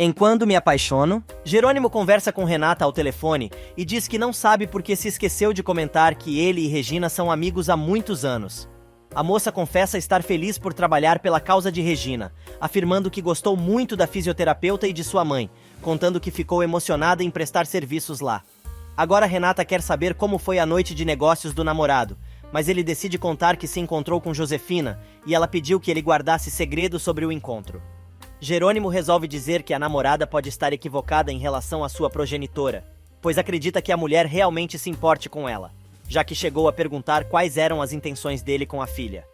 Enquanto me apaixono, Jerônimo conversa com Renata ao telefone e diz que não sabe porque se esqueceu de comentar que ele e Regina são amigos há muitos anos. A moça confessa estar feliz por trabalhar pela causa de Regina, afirmando que gostou muito da fisioterapeuta e de sua mãe, contando que ficou emocionada em prestar serviços lá. Agora Renata quer saber como foi a noite de negócios do namorado, mas ele decide contar que se encontrou com Josefina e ela pediu que ele guardasse segredo sobre o encontro. Jerônimo resolve dizer que a namorada pode estar equivocada em relação à sua progenitora, pois acredita que a mulher realmente se importe com ela, já que chegou a perguntar quais eram as intenções dele com a filha.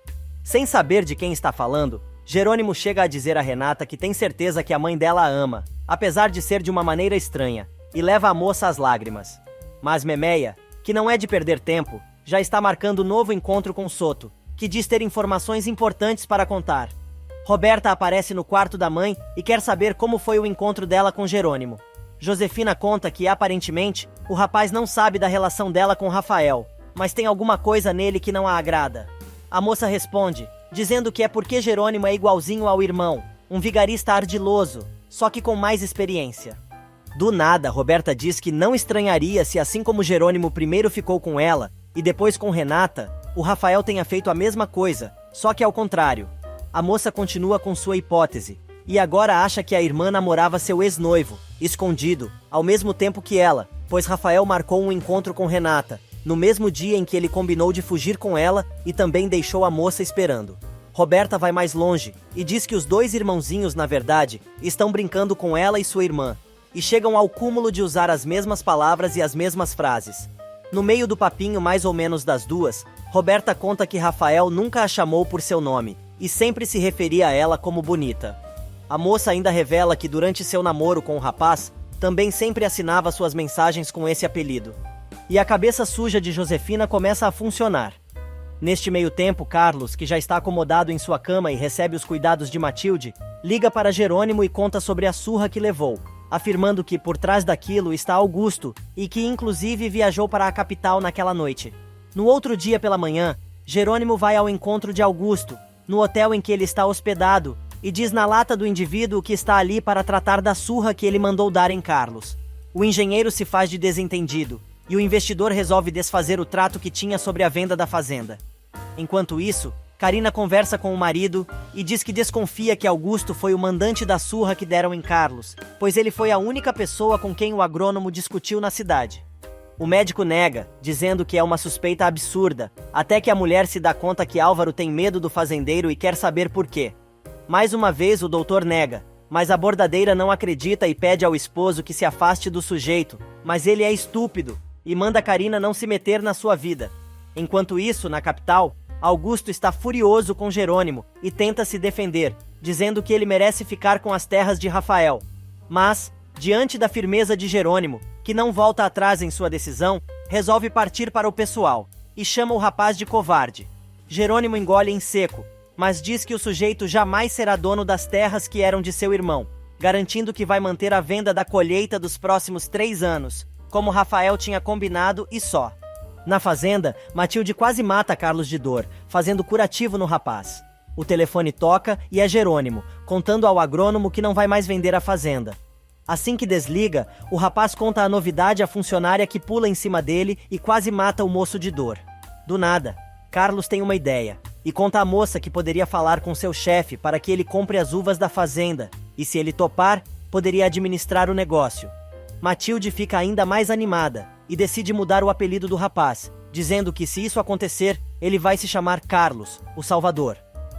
Sem saber de quem está falando, Jerônimo chega a dizer a Renata que tem certeza que a mãe dela a ama, apesar de ser de uma maneira estranha, e leva a moça às lágrimas. Mas Memeia, que não é de perder tempo, já está marcando novo encontro com Soto, que diz ter informações importantes para contar. Roberta aparece no quarto da mãe e quer saber como foi o encontro dela com Jerônimo. Josefina conta que, aparentemente, o rapaz não sabe da relação dela com Rafael, mas tem alguma coisa nele que não a agrada. A moça responde, dizendo que é porque Jerônimo é igualzinho ao irmão, um vigarista ardiloso, só que com mais experiência. Do nada, Roberta diz que não estranharia se, assim como Jerônimo primeiro ficou com ela e depois com Renata, o Rafael tenha feito a mesma coisa, só que ao contrário. A moça continua com sua hipótese, e agora acha que a irmã namorava seu ex-noivo, escondido, ao mesmo tempo que ela, pois Rafael marcou um encontro com Renata, no mesmo dia em que ele combinou de fugir com ela e também deixou a moça esperando. Roberta vai mais longe, e diz que os dois irmãozinhos, na verdade, estão brincando com ela e sua irmã, e chegam ao cúmulo de usar as mesmas palavras e as mesmas frases. No meio do papinho mais ou menos das duas, Roberta conta que Rafael nunca a chamou por seu nome, e sempre se referia a ela como bonita. A moça ainda revela que durante seu namoro com o rapaz, também sempre assinava suas mensagens com esse apelido. E a cabeça suja de Josefina começa a funcionar. Neste meio tempo, Carlos, que já está acomodado em sua cama e recebe os cuidados de Matilde, liga para Jerônimo e conta sobre a surra que levou, afirmando que por trás daquilo está Augusto e que inclusive viajou para a capital naquela noite. No outro dia pela manhã, Jerônimo vai ao encontro de Augusto, no hotel em que ele está hospedado, e diz na lata do indivíduo que está ali para tratar da surra que ele mandou dar em Carlos. O engenheiro se faz de desentendido, e o investidor resolve desfazer o trato que tinha sobre a venda da fazenda. Enquanto isso, Carina conversa com o marido e diz que desconfia que Augusto foi o mandante da surra que deram em Carlos, pois ele foi a única pessoa com quem o agrônomo discutiu na cidade. O médico nega, dizendo que é uma suspeita absurda, até que a mulher se dá conta que Álvaro tem medo do fazendeiro e quer saber por quê. Mais uma vez o doutor nega, mas a bordadeira não acredita e pede ao esposo que se afaste do sujeito, mas ele é estúpido e manda Carina não se meter na sua vida. Enquanto isso, na capital, Augusto está furioso com Jerônimo e tenta se defender, dizendo que ele merece ficar com as terras de Rafael. Mas, diante da firmeza de Jerônimo, que não volta atrás em sua decisão, resolve partir para o pessoal e chama o rapaz de covarde. Jerônimo engole em seco, mas diz que o sujeito jamais será dono das terras que eram de seu irmão, garantindo que vai manter a venda da colheita dos próximos 3 anos, como Rafael tinha combinado e só. Na fazenda, Matilde quase mata Carlos de dor, fazendo curativo no rapaz. O telefone toca e é Jerônimo, contando ao agrônomo que não vai mais vender a fazenda. Assim que desliga, o rapaz conta a novidade à funcionária que pula em cima dele e quase mata o moço de dor. Do nada, Carlos tem uma ideia e conta à moça que poderia falar com seu chefe para que ele compre as uvas da fazenda e, se ele topar, poderia administrar o negócio. Matilde fica ainda mais animada e decide mudar o apelido do rapaz, dizendo que se isso acontecer, ele vai se chamar Carlos, o Salvador.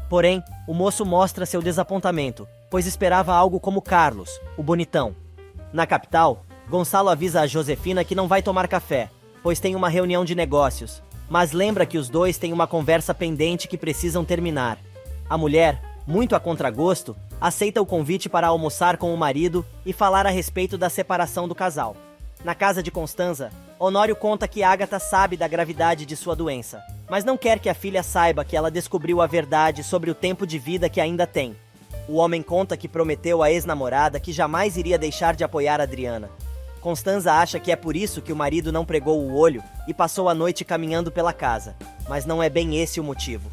Porém, o moço mostra seu desapontamento, pois esperava algo como Carlos, o bonitão. Na capital, Gonçalo avisa a Josefina que não vai tomar café, pois tem uma reunião de negócios, mas lembra que os dois têm uma conversa pendente que precisam terminar. A mulher, muito a contragosto, aceita o convite para almoçar com o marido e falar a respeito da separação do casal. Na casa de Constanza, Honório conta que Ágata sabe da gravidade de sua doença, mas não quer que a filha saiba que ela descobriu a verdade sobre o tempo de vida que ainda tem. O homem conta que prometeu à ex-namorada que jamais iria deixar de apoiar Adriana. Constanza acha que é por isso que o marido não pregou o olho e passou a noite caminhando pela casa, mas não é bem esse o motivo.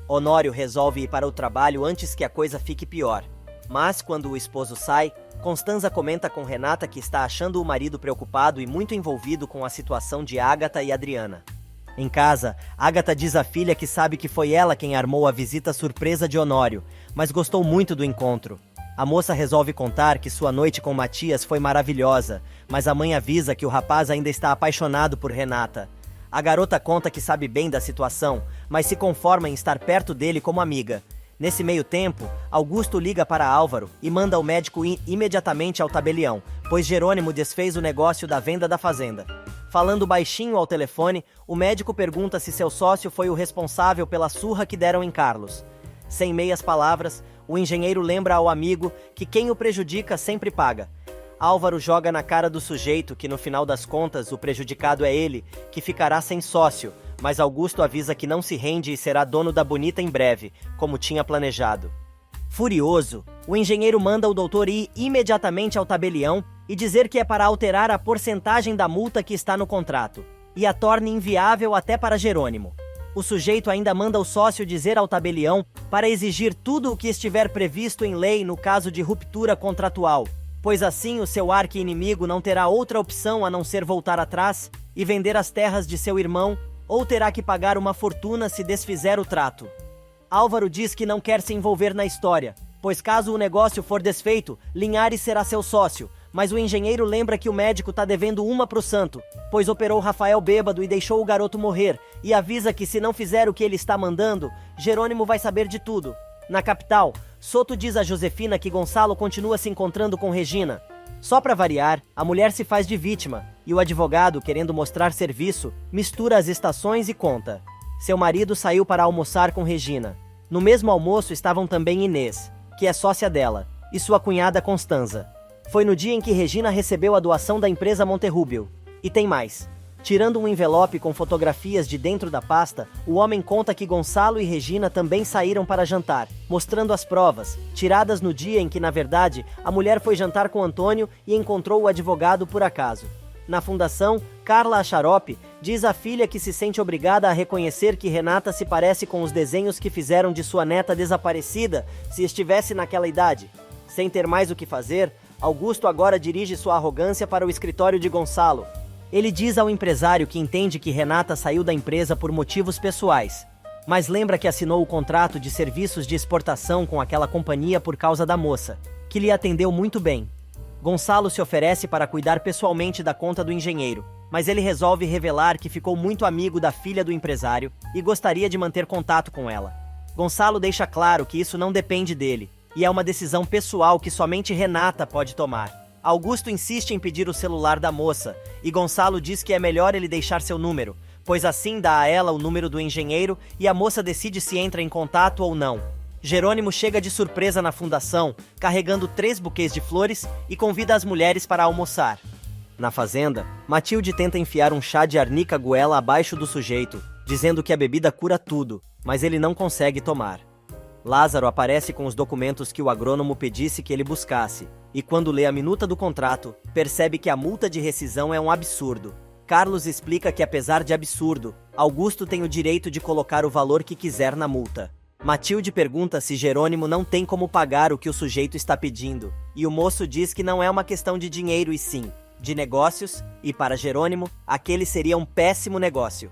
Honório resolve ir para o trabalho antes que a coisa fique pior. Mas, quando o esposo sai, Constanza comenta com Renata que está achando o marido preocupado e muito envolvido com a situação de Agatha e Adriana. Em casa, Agatha diz à filha que sabe que foi ela quem armou a visita surpresa de Honório, mas gostou muito do encontro. A moça resolve contar que sua noite com Matias foi maravilhosa, mas a mãe avisa que o rapaz ainda está apaixonado por Renata. A garota conta que sabe bem da situação, mas se conforma em estar perto dele como amiga. Nesse meio tempo, Augusto liga para Álvaro e manda o médico ir imediatamente ao tabelião, pois Jerônimo desfez o negócio da venda da fazenda. Falando baixinho ao telefone, o médico pergunta se seu sócio foi o responsável pela surra que deram em Carlos. Sem meias palavras, o engenheiro lembra ao amigo que quem o prejudica sempre paga. Álvaro joga na cara do sujeito que, no final das contas, o prejudicado é ele, que ficará sem sócio, mas Augusto avisa que não se rende e será dono da Bonita em breve, como tinha planejado. Furioso, o engenheiro manda o doutor ir imediatamente ao tabelião e dizer que é para alterar a porcentagem da multa que está no contrato, e a torne inviável até para Jerônimo. O sujeito ainda manda o sócio dizer ao tabelião para exigir tudo o que estiver previsto em lei no caso de ruptura contratual, pois assim o seu arqui-inimigo não terá outra opção a não ser voltar atrás e vender as terras de seu irmão, ou terá que pagar uma fortuna se desfizer o trato. Álvaro diz que não quer se envolver na história, pois caso o negócio for desfeito, Linhares será seu sócio, mas o engenheiro lembra que o médico tá devendo uma pro santo, pois operou Rafael bêbado e deixou o garoto morrer, e avisa que se não fizer o que ele está mandando, Jerônimo vai saber de tudo. Na capital, Soto diz a Josefina que Gonçalo continua se encontrando com Regina. Só para variar, a mulher se faz de vítima, e o advogado, querendo mostrar serviço, mistura as estações e conta. Seu marido saiu para almoçar com Regina. No mesmo almoço estavam também Inês, que é sócia dela, e sua cunhada Constanza. Foi no dia em que Regina recebeu a doação da empresa Monterrubio. E tem mais. Tirando um envelope com fotografias de dentro da pasta, o homem conta que Gonçalo e Regina também saíram para jantar, mostrando as provas, tiradas no dia em que, na verdade, a mulher foi jantar com Antônio e encontrou o advogado por acaso. Na fundação, Carla Acharope diz à filha que se sente obrigada a reconhecer que Renata se parece com os desenhos que fizeram de sua neta desaparecida se estivesse naquela idade. Sem ter mais o que fazer, Augusto agora dirige sua arrogância para o escritório de Gonçalo. Ele diz ao empresário que entende que Renata saiu da empresa por motivos pessoais, mas lembra que assinou o contrato de serviços de exportação com aquela companhia por causa da moça, que lhe atendeu muito bem. Gonçalo se oferece para cuidar pessoalmente da conta do engenheiro, mas ele resolve revelar que ficou muito amigo da filha do empresário e gostaria de manter contato com ela. Gonçalo deixa claro que isso não depende dele, e é uma decisão pessoal que somente Renata pode tomar. Augusto insiste em pedir o celular da moça, e Gonçalo diz que é melhor ele deixar seu número, pois assim dá a ela o número do engenheiro e a moça decide se entra em contato ou não. Jerônimo chega de surpresa na fundação, carregando 3 buquês de flores e convida as mulheres para almoçar. Na fazenda, Matilde tenta enfiar um chá de arnica goela abaixo do sujeito, dizendo que a bebida cura tudo, mas ele não consegue tomar. Lázaro aparece com os documentos que o agrônomo pedisse que ele buscasse, e quando lê a minuta do contrato, percebe que a multa de rescisão é um absurdo. Carlos explica que, apesar de absurdo, Augusto tem o direito de colocar o valor que quiser na multa. Matilde pergunta se Jerônimo não tem como pagar o que o sujeito está pedindo, e o moço diz que não é uma questão de dinheiro e sim de negócios, e para Jerônimo, aquele seria um péssimo negócio.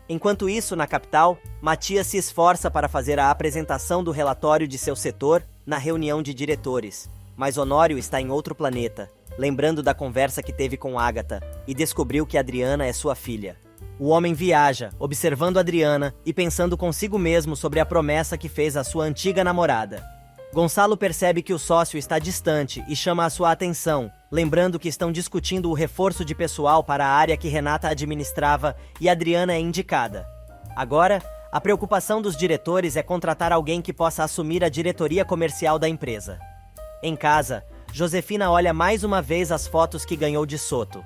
Enquanto isso, na capital, Matias se esforça para fazer a apresentação do relatório de seu setor na reunião de diretores, mas Honório está em outro planeta, lembrando da conversa que teve com Agatha, e descobriu que Adriana é sua filha. O homem viaja, observando Adriana e pensando consigo mesmo sobre a promessa que fez à sua antiga namorada. Gonçalo percebe que o sócio está distante e chama a sua atenção, lembrando que estão discutindo o reforço de pessoal para a área que Renata administrava e Adriana é indicada. Agora, a preocupação dos diretores é contratar alguém que possa assumir a diretoria comercial da empresa. Em casa, Josefina olha mais uma vez as fotos que ganhou de Soto.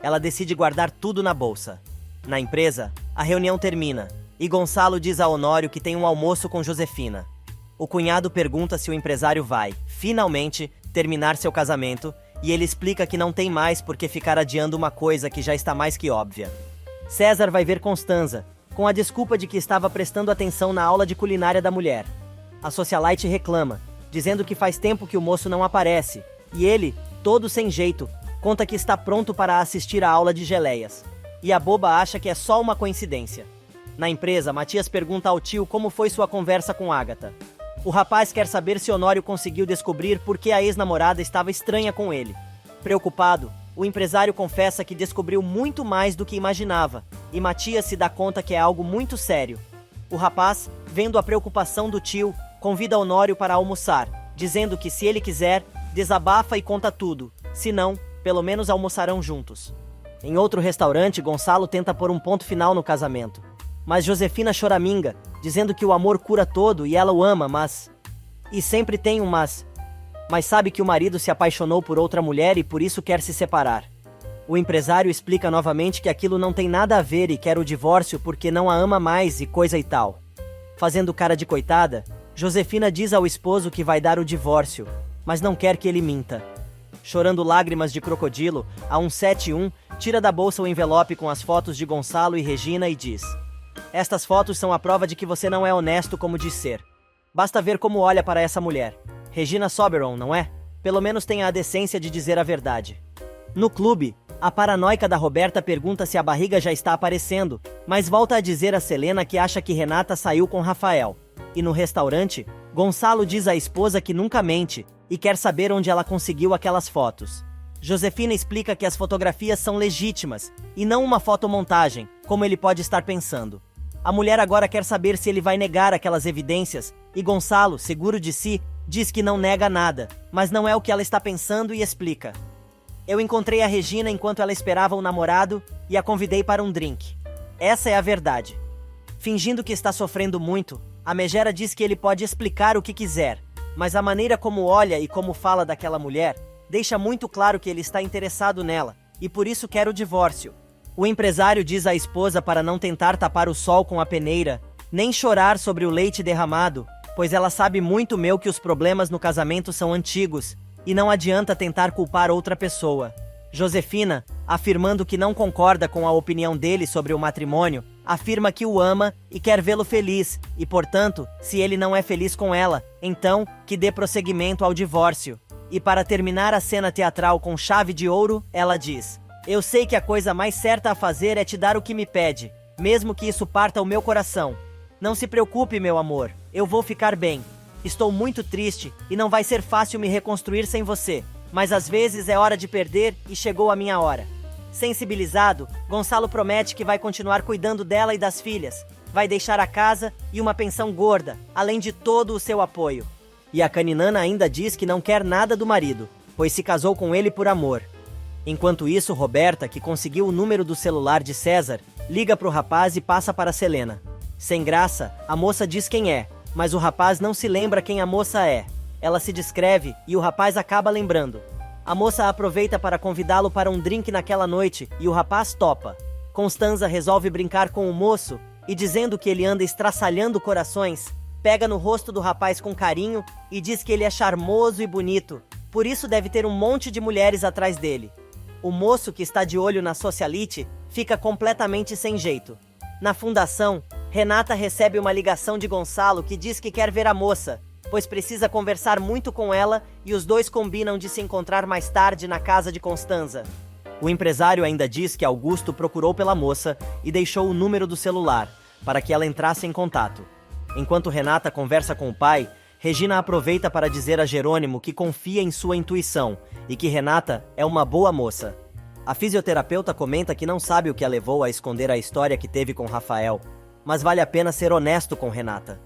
Ela decide guardar tudo na bolsa. Na empresa, a reunião termina, e Gonçalo diz a Honório que tem um almoço com Josefina. O cunhado pergunta se o empresário vai, finalmente, terminar seu casamento, e ele explica que não tem mais por que ficar adiando uma coisa que já está mais que óbvia. César vai ver Constanza, com a desculpa de que estava prestando atenção na aula de culinária da mulher. A socialite reclama, dizendo que faz tempo que o moço não aparece, e ele, todo sem jeito, conta que está pronto para assistir a aula de geleias. E a boba acha que é só uma coincidência. Na empresa, Matias pergunta ao tio como foi sua conversa com Agatha. O rapaz quer saber se Honório conseguiu descobrir por que a ex-namorada estava estranha com ele. Preocupado, o empresário confessa que descobriu muito mais do que imaginava, e Matias se dá conta que é algo muito sério. O rapaz, vendo a preocupação do tio, convida Honório para almoçar, dizendo que se ele quiser, desabafa e conta tudo, se não, pelo menos almoçarão juntos. Em outro restaurante, Gonçalo tenta pôr um ponto final no casamento. Mas Josefina choraminga, dizendo que o amor cura todo e ela o ama, mas... E sempre tem um mas. Mas sabe que o marido se apaixonou por outra mulher e por isso quer se separar. O empresário explica novamente que aquilo não tem nada a ver e quer o divórcio porque não a ama mais e coisa e tal. Fazendo cara de coitada, Josefina diz ao esposo que vai dar o divórcio, mas não quer que ele minta. Chorando lágrimas de crocodilo, a 171 tira da bolsa o envelope com as fotos de Gonçalo e Regina e diz: "Estas fotos são a prova de que você não é honesto como diz ser. Basta ver como olha para essa mulher. Regina Soberon, não é? Pelo menos tenha a decência de dizer a verdade." No clube, a paranoica da Roberta pergunta se a barriga já está aparecendo, mas volta a dizer a Selena que acha que Renata saiu com Rafael. E no restaurante, Gonçalo diz à esposa que nunca mente e quer saber onde ela conseguiu aquelas fotos. Josefina explica que as fotografias são legítimas e não uma fotomontagem, como ele pode estar pensando. A mulher agora quer saber se ele vai negar aquelas evidências, e Gonçalo, seguro de si, diz que não nega nada, mas não é o que ela está pensando e explica. "Eu encontrei a Regina enquanto ela esperava o namorado e a convidei para um drink. Essa é a verdade." Fingindo que está sofrendo muito, a megera diz que ele pode explicar o que quiser, mas a maneira como olha e como fala daquela mulher deixa muito claro que ele está interessado nela, e por isso quer o divórcio. O empresário diz à esposa para não tentar tapar o sol com a peneira, nem chorar sobre o leite derramado, pois ela sabe muito bem que os problemas no casamento são antigos, e não adianta tentar culpar outra pessoa. Josefina, afirmando que não concorda com a opinião dele sobre o matrimônio, afirma que o ama e quer vê-lo feliz, e portanto, se ele não é feliz com ela, então, que dê prosseguimento ao divórcio. E para terminar a cena teatral com chave de ouro, ela diz: "Eu sei que a coisa mais certa a fazer é te dar o que me pede, mesmo que isso parta o meu coração. Não se preocupe, meu amor, eu vou ficar bem. Estou muito triste e não vai ser fácil me reconstruir sem você, mas às vezes é hora de perder e chegou a minha hora." Sensibilizado, Gonçalo promete que vai continuar cuidando dela e das filhas, vai deixar a casa e uma pensão gorda, além de todo o seu apoio. E a caninana ainda diz que não quer nada do marido, pois se casou com ele por amor. Enquanto isso, Roberta, que conseguiu o número do celular de César, liga pro rapaz e passa para Selena. Sem graça, a moça diz quem é, mas o rapaz não se lembra quem a moça é. Ela se descreve e o rapaz acaba lembrando. A moça aproveita para convidá-lo para um drink naquela noite e o rapaz topa. Constanza resolve brincar com o moço e, dizendo que ele anda estraçalhando corações, pega no rosto do rapaz com carinho e diz que ele é charmoso e bonito, por isso deve ter um monte de mulheres atrás dele. O moço, que está de olho na socialite, fica completamente sem jeito. Na fundação, Renata recebe uma ligação de Gonçalo que diz que quer ver a moça, pois precisa conversar muito com ela, e os dois combinam de se encontrar mais tarde na casa de Constanza. O empresário ainda diz que Augusto procurou pela moça e deixou o número do celular, para que ela entrasse em contato. Enquanto Renata conversa com o pai, Regina aproveita para dizer a Jerônimo que confia em sua intuição e que Renata é uma boa moça. A fisioterapeuta comenta que não sabe o que a levou a esconder a história que teve com Rafael, mas vale a pena ser honesto com Renata.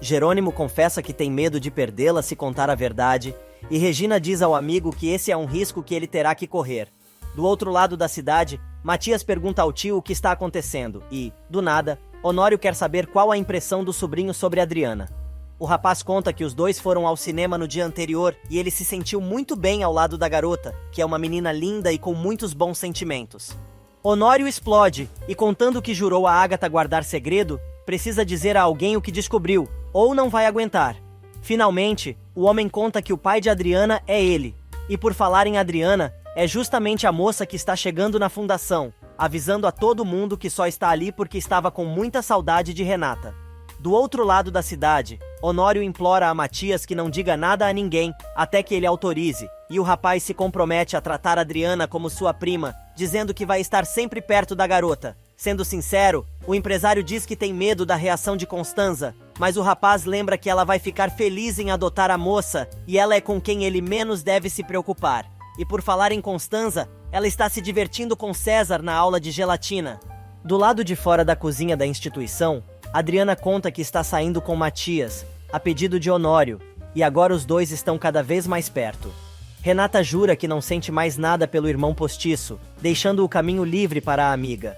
Jerônimo confessa que tem medo de perdê-la se contar a verdade, e Regina diz ao amigo que esse é um risco que ele terá que correr. Do outro lado da cidade, Matias pergunta ao tio o que está acontecendo e, do nada, Honório quer saber qual a impressão do sobrinho sobre Adriana. O rapaz conta que os dois foram ao cinema no dia anterior e ele se sentiu muito bem ao lado da garota, que é uma menina linda e com muitos bons sentimentos. Honório explode e, contando que jurou a Agatha guardar segredo, precisa dizer a alguém o que descobriu, ou não vai aguentar. Finalmente, o homem conta que o pai de Adriana é ele. E por falar em Adriana, é justamente a moça que está chegando na fundação, avisando a todo mundo que só está ali porque estava com muita saudade de Renata. Do outro lado da cidade, Honório implora a Matias que não diga nada a ninguém, até que ele autorize, e o rapaz se compromete a tratar Adriana como sua prima, dizendo que vai estar sempre perto da garota. Sendo sincero, o empresário diz que tem medo da reação de Constanza, mas o rapaz lembra que ela vai ficar feliz em adotar a moça, e ela é com quem ele menos deve se preocupar. E por falar em Constanza, ela está se divertindo com César na aula de gelatina. Do lado de fora da cozinha da instituição, Adriana conta que está saindo com Matias, a pedido de Honório, e agora os dois estão cada vez mais perto. Renata jura que não sente mais nada pelo irmão postiço, deixando o caminho livre para a amiga.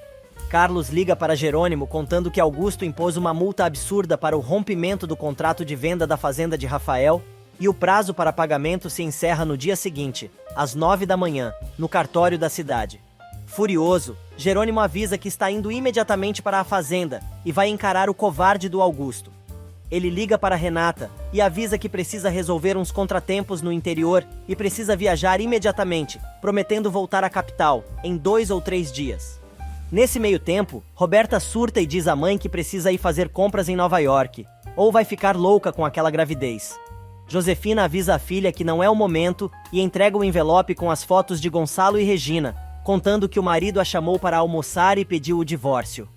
Carlos liga para Jerônimo contando que Augusto impôs uma multa absurda para o rompimento do contrato de venda da fazenda de Rafael, e o prazo para pagamento se encerra no dia seguinte, às 9 da manhã, no cartório da cidade. Furioso, Jerônimo avisa que está indo imediatamente para a fazenda e vai encarar o covarde do Augusto. Ele liga para Renata e avisa que precisa resolver uns contratempos no interior e precisa viajar imediatamente, prometendo voltar à capital em 2 ou 3 dias. Nesse meio tempo, Roberta surta e diz à mãe que precisa ir fazer compras em Nova York, ou vai ficar louca com aquela gravidez. Josefina avisa a filha que não é o momento e entrega o envelope com as fotos de Gonçalo e Regina, contando que o marido a chamou para almoçar e pediu o divórcio.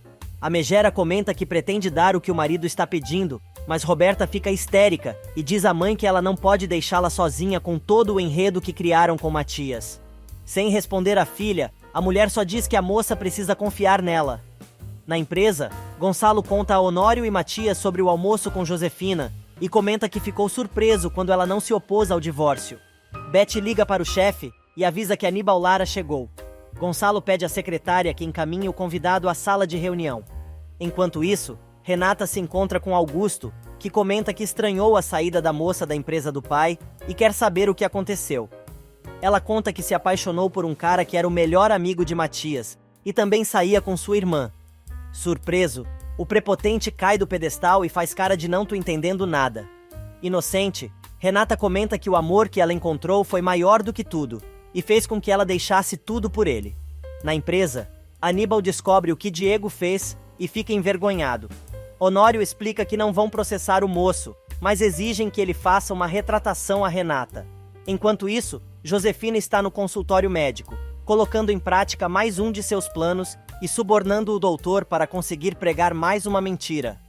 A megera comenta que pretende dar o que o marido está pedindo, mas Roberta fica histérica e diz à mãe que ela não pode deixá-la sozinha com todo o enredo que criaram com Matias. Sem responder à filha, a mulher só diz que a moça precisa confiar nela. Na empresa, Gonçalo conta a Honório e Matias sobre o almoço com Josefina e comenta que ficou surpreso quando ela não se opôs ao divórcio. Beth liga para o chefe e avisa que Aníbal Lara chegou. Gonçalo pede à secretária que encaminhe o convidado à sala de reunião. Enquanto isso, Renata se encontra com Augusto, que comenta que estranhou a saída da moça da empresa do pai e quer saber o que aconteceu. Ela conta que se apaixonou por um cara que era o melhor amigo de Matias e também saía com sua irmã. Surpreso, o prepotente cai do pedestal e faz cara de não tô entendendo nada. Inocente, Renata comenta que o amor que ela encontrou foi maior do que tudo e fez com que ela deixasse tudo por ele. Na empresa, Aníbal descobre o que Diego fez e fica envergonhado. Honório explica que não vão processar o moço, mas exigem que ele faça uma retratação a Renata. Enquanto isso, Josefina está no consultório médico, colocando em prática mais um de seus planos e subornando o doutor para conseguir pregar mais uma mentira.